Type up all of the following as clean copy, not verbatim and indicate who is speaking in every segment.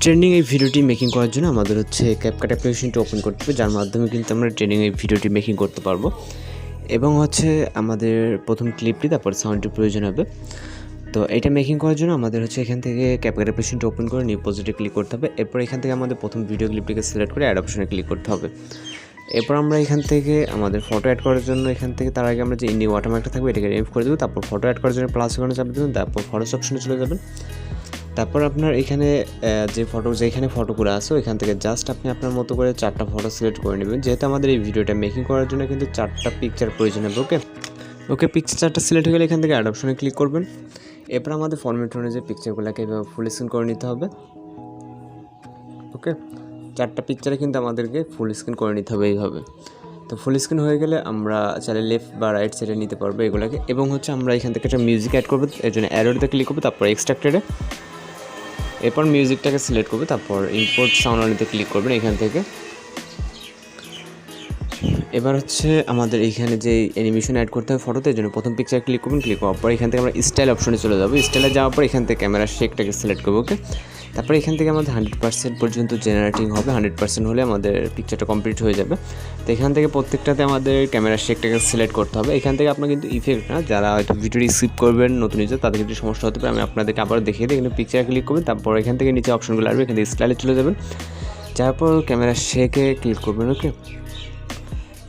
Speaker 1: Trending এই ভিডিওটি making করার জন্য আমাদের হচ্ছে CapCut অ্যাপ্লিকেশনটি ওপেন করতে হবে, যার মাধ্যমে কিন্তু আমরা ট্রেন্ডিং এই ভিডিওটি মেকিং করতে পারবো। এবং হচ্ছে আমাদের প্রথম ক্লিপটি তারপর সাউন্ডটির প্রয়োজন হবে। তো এটা মেকিং করার জন্য আমাদের হচ্ছে এখান থেকে CapCut অ্যাপ্লিকেশনটি ওপেন করে নিউ প্রজেক্টে ক্লিক করতে হবে। এরপর এখান থেকে আমাদের প্রথম ভিডিও ক্লিপটিকে সিলেক্ট করে অ্যাড অপশনে ক্লিক করতে হবে। এরপর আমরা এখান থেকে আমাদের ফটো অ্যাড করার জন্য এখান থেকে তার আগে আমরা যে নিউ ওয়াটারমার্কটা থাকবে এটাকে রিমুভ করে দেবো। তারপর ফটো অ্যাড করার জন্য প্লাস ওখানে চাপ দেবেন, তারপর ফটোস অপশনে চলে যাবেন। তারপর আপনার এখানে যেখানে ফটোগুলো আছে ওইখান থেকে জাস্ট আপনি আপনার মতো করে 4টা ফটো সিলেক্ট করে নেবেন। যেহেতু আমাদের এই ভিডিওটা মেকিং করার জন্য কিন্তু 4টা পিকচার প্রয়োজন হবে। ওকে পিকচার 4টা সিলেক্ট হয়ে গেলে এখান থেকে অ্যাড অপশনে ক্লিক করবেন। এরপর আমাদের ফরম্যাট অনুযায়ী পিকচারগুলোকে এভাবে ফুল স্ক্রিন করে নিতে হবে। ওকে 4টা পিকচারে কিন্তু আমাদেরকে ফুল স্ক্রিন করে নিতে হবে এইভাবে। তো ফুল স্ক্রিন হয়ে গেলে আমরা চাইলে লেফট বা রাইট সাইডে নিতে পারবো এগুলোকে। এবং হচ্ছে আমরা এখান থেকে একটা মিউজিক অ্যাড করবো, এর জন্য অ্যারোতে ক্লিক করবো, তারপর এক্সট্রাক্টেডে এরপর মিউজিকটাকে সিলেক্ট করবে, তারপর ইম্পোর্ট সাউন্ড অনলিতে ক্লিক করবেন এখান থেকে। এবার হচ্ছে আমাদের এইখানে যে অ্যানিমেশন অ্যাড করতে হবে ফটোতে, এর জন্য প্রথম পিকচার ক্লিক করবেন। ক্লিক করার পর এখান থেকে আমরা স্টাইল অপশনে চলে যাবো। স্টাইলে যাওয়ার পর এখান থেকে ক্যামেরা শেকটাকে সিলেক্ট করবো। ওকে তারপর এখান থেকে আমাদের 100% পর্যন্ত জেনারেটিং হবে। 100% হলে আমাদের পিকচারটা কমপ্লিট হয়ে যাবে। তো এখান থেকে প্রত্যেকটাতে আমাদের ক্যামেরা শেকটাকে সিলেক্ট করতে হবে। এখান থেকে আপনার কিন্তু ইফেক্ট না, যারা হয়তো ভিডিওটি স্কিপ করবেন নতুন ইউজার তাদের কিন্তু সমস্যা হতে পারে। আমি আপনাদেরকে আবার দেখিয়ে দিই। এখানে পিকচার ক্লিক করবেন, তারপর এখান থেকে নিচে অপশনগুলো আসবে, এখান থেকে স্টাইলে চলে যাবেন। যাওয়ার পর ক্যামেরা শেকে ক্লিক করবেন। ওকে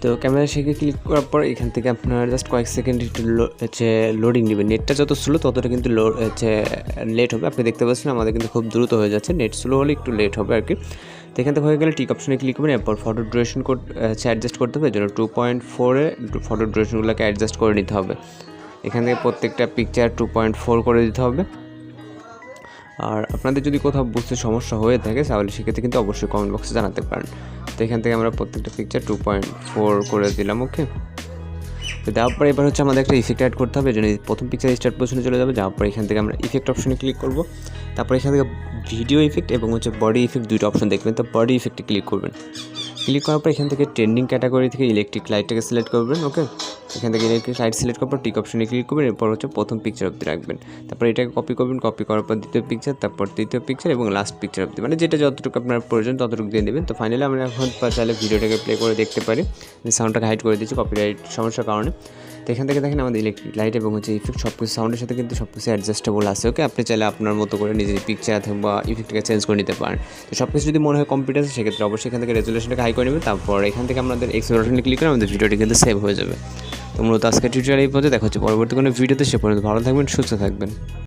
Speaker 1: তো ক্যামেরা শেকে ক্লিক করার পর এখান থেকে আপনার জাস্ট কয়েক সেকেন্ড একটু লোডিং নেবেন। নেটটা যত স্লো ততটা কিন্তু লেট হবে। আপনি দেখতে পাচ্ছেন আমাদের কিন্তু খুব দ্রুত হয়ে যাচ্ছে, নেট স্লো হলে একটু লেট হবে আর কি। তো এখান থেকে হয়ে গেলে টিক অপশনে ক্লিক করবেন। এরপর ফটো ডিউরেশন অ্যাডজাস্ট করতে হবে, এর জন্য 2.4-এ ফটো ডিউরেশনগুলোকে অ্যাডজাস্ট করে নিতে হবে। এখান থেকে প্রত্যেকটা পিকচার 2.4 করে দিতে হবে। আর আপনাদের যদি কোথাও বুঝতে সমস্যা হয়ে থাকে তাহলে সেক্ষেত্রে কিন্তু অবশ্যই কমেন্ট বক্সে জানাতে পারেন। তো এখান থেকে আমরা প্রত্যেকটা পিকচার 2.4 করে দিলাম। ওকে তো দেওয়ার পর এবার হচ্ছে আমাদের একটা ইফেক্ট অ্যাড করতে হবে, এই জন্য প্রথম পিকচার স্টার্ট পজিশনে চলে যাবে। যাওয়ার পর এখান থেকে আমরা ইফেক্ট অপশনে ক্লিক করব। তারপর এখান থেকে ভিডিও ইফেক্ট এবং হচ্ছে বডি ইফেক্ট দুইটা অপশন দেখবেন। তো বডি ইফেক্টে ক্লিক করবেন। ক্লিক করার পর এখান থেকে ট্রেন্ডিং ক্যাটাগরি থেকে ইলেকট্রিক লাইটটাকে সিলেক্ট করবেন। ওকে এখান থেকে ইলেকট্রিক লাইট সিলেক্ট করার পর টিক অপশনে ক্লিক করবেন। এরপর হচ্ছে প্রথম পিকচার অবধি রাখবেন। তারপর এটাকে কপি করবেন, কপি করার পর দ্বিতীয় পিকচার, তারপর তৃতীয় পিকচার এবং লাস্ট পিকচার অবধি, মানে যেটা যতটুকু আপনার প্রয়োজন ততটুকু দিয়ে দেবেন। তো ফাইনালি আমরা এখন চাইলে ভিডিওটাকে প্লে করে দেখতে পারি। সাউন্ডটাকে হাইড করে দিচ্ছি কপিরাইট সমস্যার কারণে। তো এখান থেকে দেখেন আমাদের ইলেকট্রিক লাইট এবং হচ্ছে ইফেক্ট সব কিছু সাউন্ডের সাথে কিন্তু সব কিছু অ্যাডজাস্টেবল আছে। ওকে আপনি চাইলে আপনার মতো করে নিজের পিকচার অথবা ইফেক্টটাকে চেঞ্জ করে নিতে পারেন। তো সব কিছু যদি মনে হয় কমপ্লিট আছে সেক্ষেত্রে অবশ্যই এখান থেকে রেজুলেশনটাকে হাই করে নেবেন। তারপর এখান থেকে আমাদের এক্সপ্লোরেশনে ক্লিক করে আমাদের ভিডিওটি কিন্তু সেভ হয়ে যাবে। তো মূলত আজকের টিউটোরিয়াল এই পর্যন্ত, দেখা হচ্ছে পরবর্তী কোনো ভিডিওতে। সে পর্যন্ত ভালো থাকবেন, সুস্থ থাকবেন।